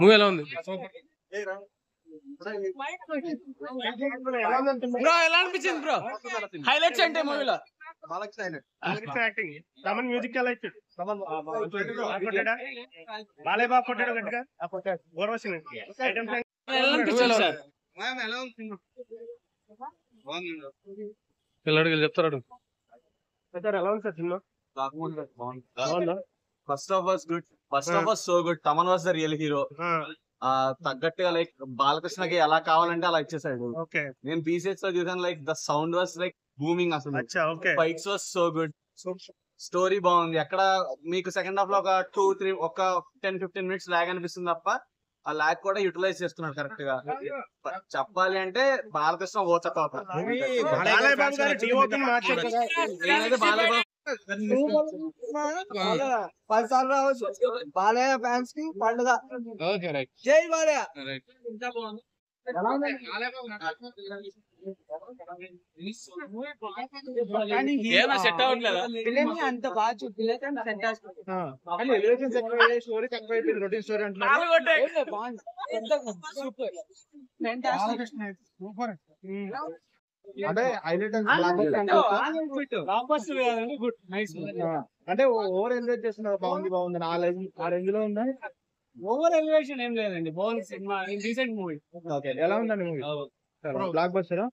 Movie ఎలా ఉంది bro? ఎలా అనిపించింది బ్రో? హైలైట్స్ అంటే మూవీలో మ్యూజిక్ ఎలా ఇచ్చాడు? బాలయ్య బాబు కొట్టాడు గట్టిగా. పిల్లడికి చెప్తాడు ఎలా ఉంది sir cinema? First of all good, first of all so good. Thaman was the real hero. తగ్గట్టుగా లైక్ బాలకృష్ణకి ఎలా కావాలంటే అలా ఇచ్చేసాడు. నేను బీసెట్స్ లో చూసాను, like the sound was like booming. అసలు fights was so good. Story బాగుంది. ఎక్కడ మీకు సెకండ్ హాఫ్ లో ఒక 2-3 ఒక 10-15 మినిట్స్ లాగ్ అనిపిస్తుంది తప్ప ఆ లాగ్ కూడా యూటిలైజ్ చేస్తున్నాడు కరెక్ట్ గా. చెప్పాలి అంటే బాలకృష్ణ ఓచకపోతారు. బాలయ్య ఫ్యాన్స్ కి పండుగ. జై బాలయ్య. సెట్ అవ్వట్లేదా? అంత బాగా చూపించలేదు. అంటే హైలైట్ అంటే ఓవర్ ఎంజాయ్ చేస్తున్నారు. బాగుంది ఆ రేంజ్ లో ఉందా? ఓవర్ ఎలివేషన్ ఏం లేదండి. బాగుంది సినిమా. Decent movie. ఎలా ఉందండి మూవీ? బ్లాక్ బస్టరా?